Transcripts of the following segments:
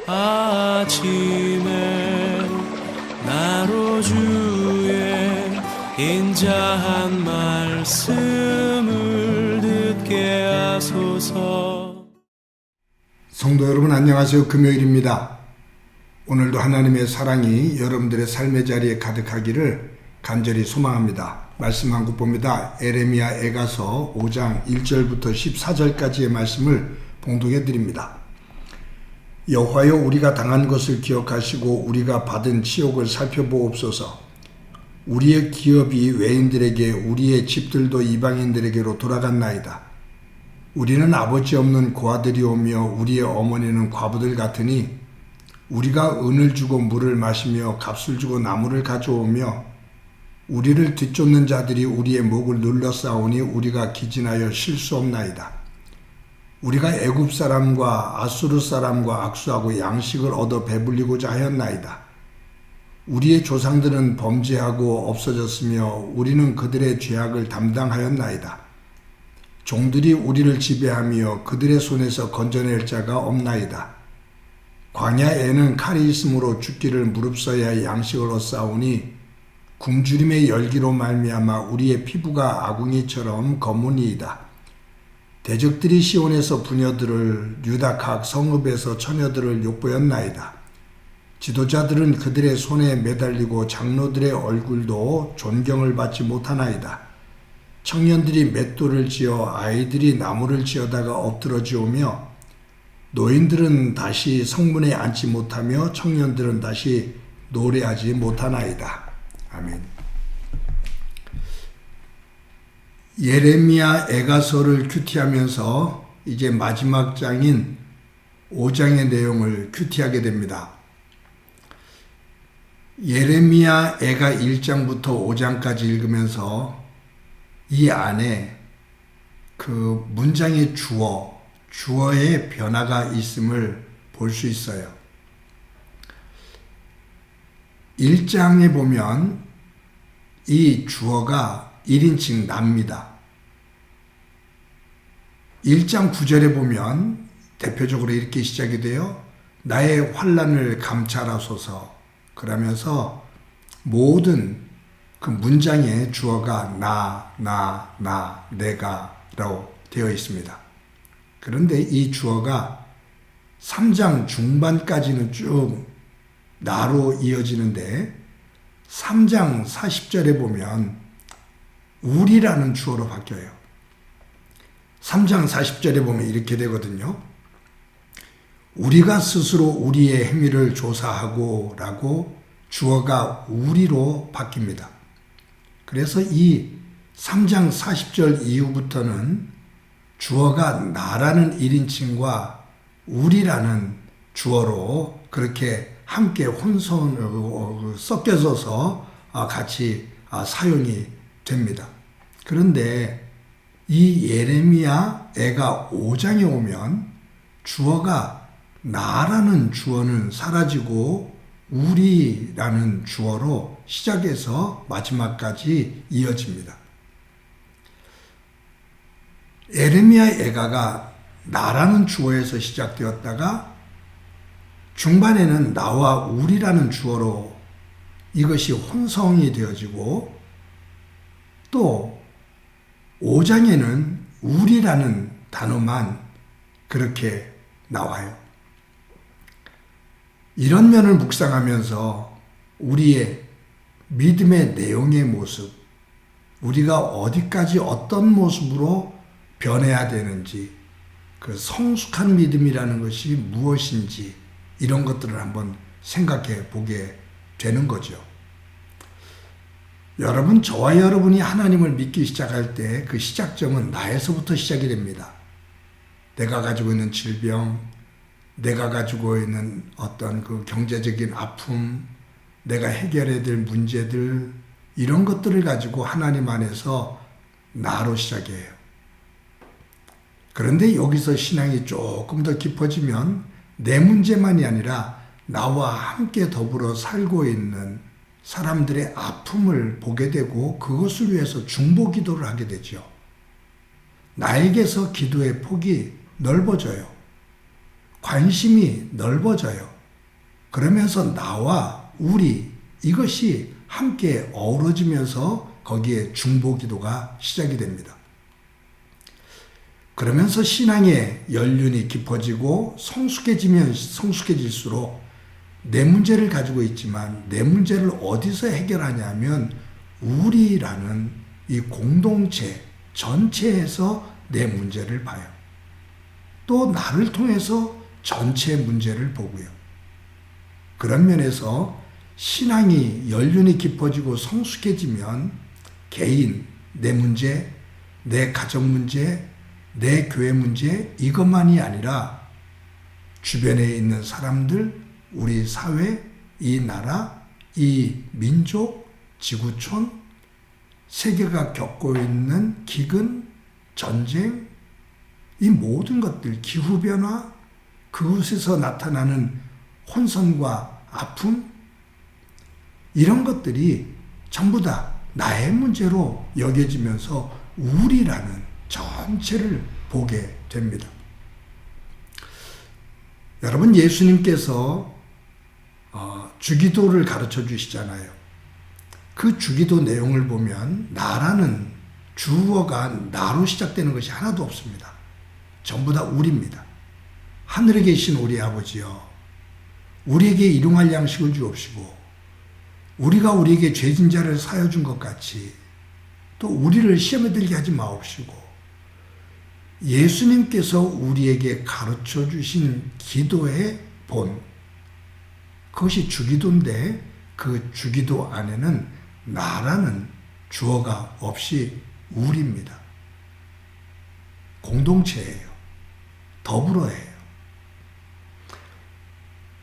아침에 나로 주의 인자한 말씀을 듣게 하소서. 성도 여러분 안녕하세요. 금요일입니다. 오늘도 하나님의 사랑이 여러분들의 삶의 자리에 가득하기를 간절히 소망합니다. 말씀 한 국 봅니다. 에레미야 애가서 5장 1절부터 14절까지의 말씀을 봉독해 드립니다. 여호와여, 우리가 당한 것을 기억하시고 우리가 받은 치욕을 살펴보옵소서. 우리의 기업이 외인들에게, 우리의 집들도 이방인들에게로 돌아갔나이다. 우리는 아버지 없는 고아들이오며 우리의 어머니는 과부들 같으니 우리가 은을 주고 물을 마시며 값을 주고 나무를 가져오며 우리를 뒤쫓는 자들이 우리의 목을 눌러싸우니 우리가 기진하여 쉴 수 없나이다. 우리가 애굽 사람과 아수르 사람과 악수하고 양식을 얻어 배불리고자 하였나이다. 우리의 조상들은 범죄하고 없어졌으며 우리는 그들의 죄악을 담당하였나이다. 종들이 우리를 지배하며 그들의 손에서 건져낼 자가 없나이다. 광야에는 칼이 있으므로 죽기를 무릅써야 양식을 얻사오니 굶주림의 열기로 말미암아 우리의 피부가 아궁이처럼 검으니이다. 대적들이 시온에서 부녀들을, 유다 각 성읍에서 처녀들을 욕보였나이다. 지도자들은 그들의 손에 매달리고 장로들의 얼굴도 존경을 받지 못하나이다. 청년들이 맷돌을 지어 아이들이 나무를 지어다가 엎드러지오며 노인들은 다시 성문에 앉지 못하며 청년들은 다시 노래하지 못하나이다. 아멘. 예레미야 애가서를 큐티하면서 이제 마지막 장인 5장의 내용을 큐티하게 됩니다. 예레미야 애가 1장부터 5장까지 읽으면서 이 안에 그 문장의 주어의 변화가 있음을 볼 수 있어요. 1장에 보면 이 주어가 1인칭 나입니다. 1장 9절에 보면 대표적으로 이렇게 시작이 돼요. 나의 환난을 감찰하소서. 그러면서 모든 그 문장의 주어가 나, 내가라고 되어 있습니다. 그런데 이 주어가 3장 중반까지는 쭉 나로 이어지는데 3장 40절에 보면 우리라는 주어로 바뀌어요. 3장 40절에 보면 이렇게 되거든요. 우리가 스스로 우리의 행위를 조사하고 라고 주어가 우리로 바뀝니다. 그래서 이 3장 40절 이후부터는 주어가 나라는 1인칭과 우리라는 주어로 그렇게 함께 섞여져서 같이 사용이 됩니다. 그런데 이 예레미야 애가 5장에 오면 주어가 나라는 주어는 사라지고 우리라는 주어로 시작해서 마지막까지 이어집니다. 예레미야 애가가 나라는 주어에서 시작되었다가 중반에는 나와 우리라는 주어로 이것이 혼성이 되어지고 또 5장에는 우리라는 단어만 그렇게 나와요. 이런 면을 묵상하면서 우리의 믿음의 내용의 모습, 우리가 어디까지 어떤 모습으로 변해야 되는지, 그 성숙한 믿음이라는 것이 무엇인지 이런 것들을 한번 생각해 보게 되는 거죠. 여러분, 저와 여러분이 하나님을 믿기 시작할 때 그 시작점은 나에서부터 시작이 됩니다. 내가 가지고 있는 질병, 내가 가지고 있는 어떤 그 경제적인 아픔, 내가 해결해야 될 문제들, 이런 것들을 가지고 하나님 안에서 나로 시작해요. 그런데 여기서 신앙이 조금 더 깊어지면 내 문제만이 아니라 나와 함께 더불어 살고 있는 사람들의 아픔을 보게 되고 그것을 위해서 중보 기도를 하게 되죠. 나에게서 기도의 폭이 넓어져요. 관심이 넓어져요. 그러면서 나와 우리 이것이 함께 어우러지면서 거기에 중보기도가 시작이 됩니다. 그러면서 신앙의 연륜이 깊어지고 성숙해지면 성숙해질수록 내 문제를 가지고 있지만 내 문제를 어디서 해결하냐면 우리라는 이 공동체 전체에서 내 문제를 봐요. 또 나를 통해서 전체 문제를 보고요. 그런 면에서 신앙이 연륜이 깊어지고 성숙해지면 개인, 내 문제, 내 가정 문제, 내 교회 문제 이것만이 아니라 주변에 있는 사람들, 우리 사회, 이 나라, 이 민족, 지구촌, 세계가 겪고 있는 기근, 전쟁, 이 모든 것들, 기후변화, 그곳에서 나타나는 혼선과 아픔, 이런 것들이 전부 다 나의 문제로 여겨지면서 우리라는 전체를 보게 됩니다. 여러분, 예수님께서 주기도를 가르쳐 주시잖아요. 그 주기도 내용을 보면 나라는 주어가 나로 시작되는 것이 하나도 없습니다. 전부 다 우리입니다. 하늘에 계신 우리 아버지여, 우리에게 일용할 양식을 주옵시고 우리가 우리에게 죄진 자를 사여 준 것 같이 또 우리를 시험에 들게 하지 마옵시고, 예수님께서 우리에게 가르쳐 주신 기도의 본, 그것이 주기도인데 그 주기도 안에는 나라는 주어가 없이 우리입니다. 공동체예요. 더불어예요.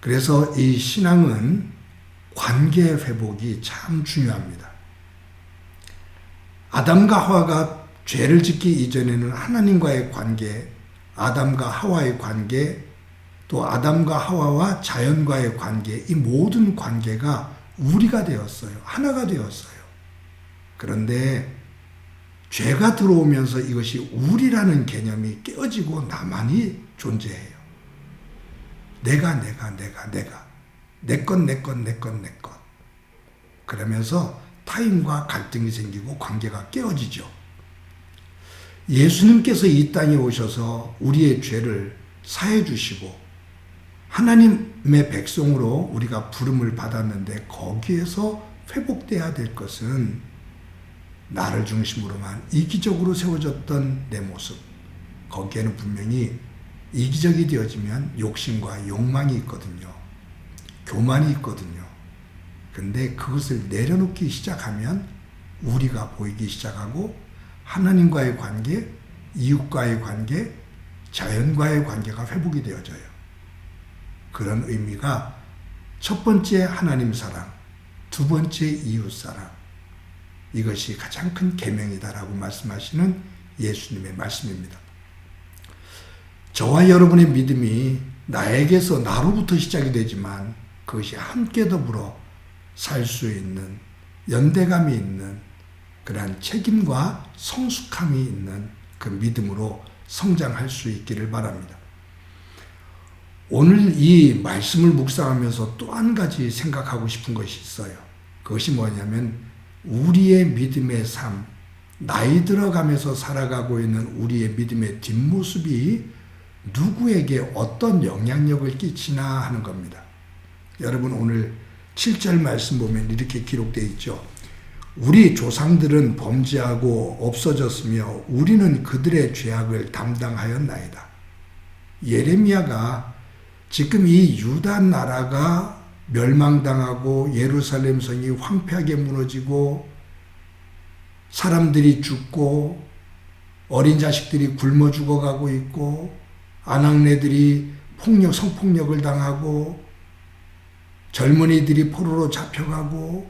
그래서 이 신앙은 관계 회복이 참 중요합니다. 아담과 하와가 죄를 짓기 이전에는 하나님과의 관계, 아담과 하와의 관계, 또 아담과 하와와 자연과의 관계, 이 모든 관계가 우리가 되었어요. 하나가 되었어요. 그런데 죄가 들어오면서 이것이 우리라는 개념이 깨어지고 나만이 존재해요. 내가. 내 것. 그러면서 타인과 갈등이 생기고 관계가 깨어지죠. 예수님께서 이 땅에 오셔서 우리의 죄를 사해 주시고 하나님의 백성으로 우리가 부름을 받았는데 거기에서 회복돼야 될 것은 나를 중심으로만 이기적으로 세워졌던 내 모습, 거기에는 분명히 이기적이 되어지면 욕심과 욕망이 있거든요. 교만이 있거든요. 근데 그것을 내려놓기 시작하면 우리가 보이기 시작하고 하나님과의 관계, 이웃과의 관계, 자연과의 관계가 회복이 되어져요. 그런 의미가 첫 번째 하나님 사랑, 두 번째 이웃 사랑, 이것이 가장 큰 계명이다라고 말씀하시는 예수님의 말씀입니다. 저와 여러분의 믿음이 나에게서 나로부터 시작이 되지만 그것이 함께 더불어 살 수 있는 연대감이 있는 그러한 책임과 성숙함이 있는 그 믿음으로 성장할 수 있기를 바랍니다. 오늘 이 말씀을 묵상하면서 또 한 가지 생각하고 싶은 것이 있어요. 그것이 뭐냐면 우리의 믿음의 삶, 나이 들어가면서 살아가고 있는 우리의 믿음의 뒷모습이 누구에게 어떤 영향력을 끼치나 하는 겁니다. 여러분, 오늘 7절 말씀 보면 이렇게 기록되어 있죠. 우리 조상들은 범죄하고 없어졌으며 우리는 그들의 죄악을 담당하였나이다. 예레미야가 지금 이 유다 나라가 멸망당하고 예루살렘 성이 황폐하게 무너지고 사람들이 죽고 어린 자식들이 굶어 죽어가고 있고 아낙네들이 성폭력을 당하고 젊은이들이 포로로 잡혀가고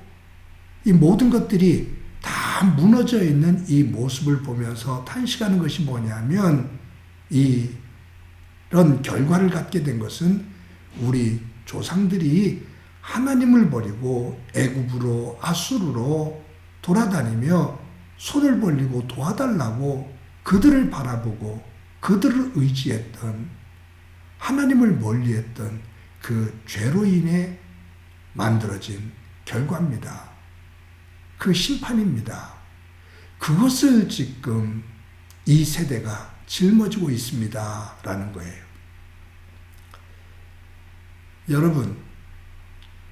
이 모든 것들이 다 무너져 있는 이 모습을 보면서 탄식하는 것이 뭐냐면 이런 결과를 갖게 된 것은 우리 조상들이 하나님을 버리고 애굽으로 아수르로 돌아다니며 손을 벌리고 도와달라고 그들을 바라보고 그들을 의지했던 하나님을 멀리했던 그 죄로 인해 만들어진 결과입니다. 그 심판입니다. 그것을 지금 이 세대가 짊어지고 있습니다. 라는 거예요. 여러분,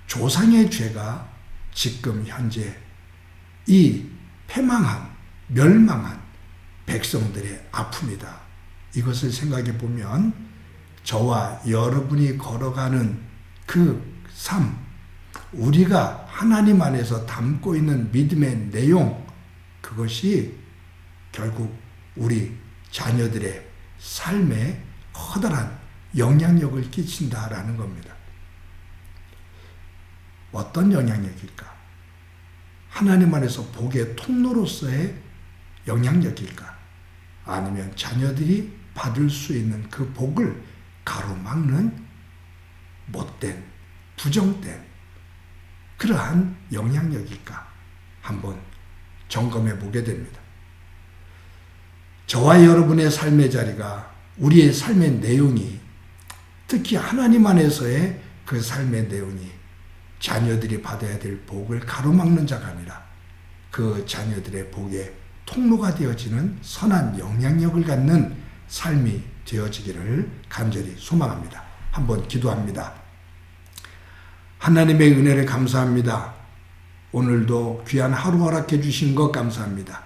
조상의 죄가 지금 현재 이 패망한, 멸망한 백성들의 아픔이다. 이것을 생각해 보면 저와 여러분이 걸어가는 그 삶, 우리가 하나님 안에서 담고 있는 믿음의 내용, 그것이 결국 우리 자녀들의 삶에 커다란 영향력을 끼친다라는 겁니다. 어떤 영향력일까? 하나님 안에서 복의 통로로서의 영향력일까? 아니면 자녀들이 받을 수 있는 그 복을 가로막는 못된, 부정된 그러한 영향력일까? 한번 점검해 보게 됩니다. 저와 여러분의 삶의 자리가, 우리의 삶의 내용이, 특히 하나님 안에서의 그 삶의 내용이 자녀들이 받아야 될 복을 가로막는 자가 아니라 그 자녀들의 복의 통로가 되어지는 선한 영향력을 갖는 삶이 되어지기를 간절히 소망합니다. 한번 기도합니다. 하나님의 은혜를 감사합니다. 오늘도 귀한 하루 허락해 주신 것 감사합니다.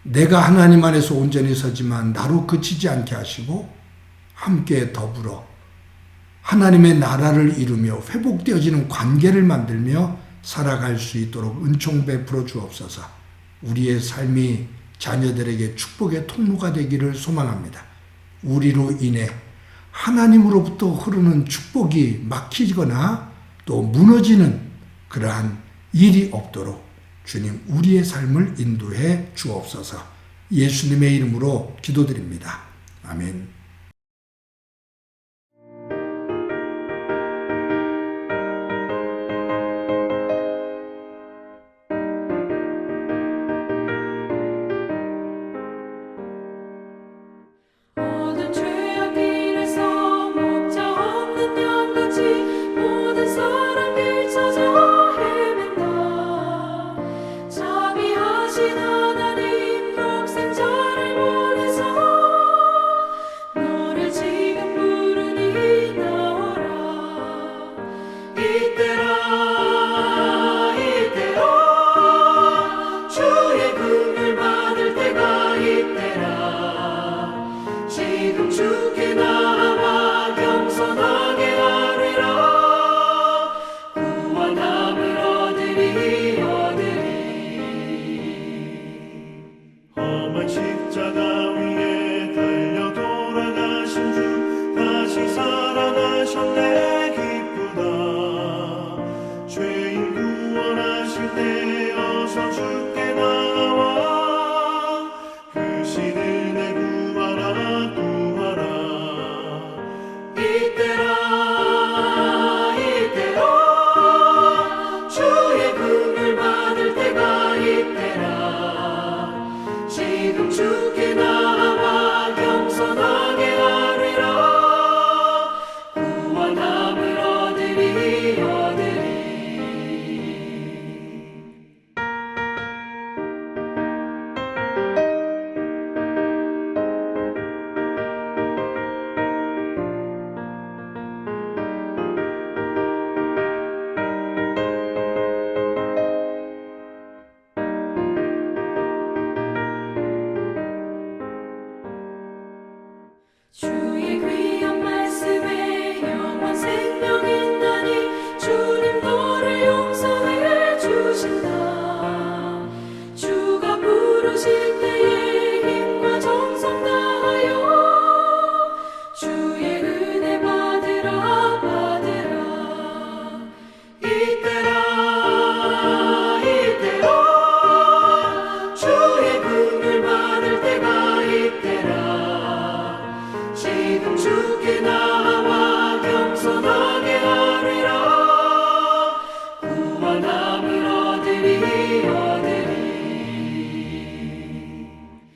내가 하나님 안에서 온전히 서지만 나로 그치지 않게 하시고 함께 더불어 하나님의 나라를 이루며 회복되어지는 관계를 만들며 살아갈 수 있도록 은총 베풀어 주옵소서. 우리의 삶이 자녀들에게 축복의 통로가 되기를 소망합니다. 우리로 인해 하나님으로부터 흐르는 축복이 막히거나 또 무너지는 그러한 일이 없도록 주님 우리의 삶을 인도해 주옵소서. 예수님의 이름으로 기도드립니다. 아멘. 이때라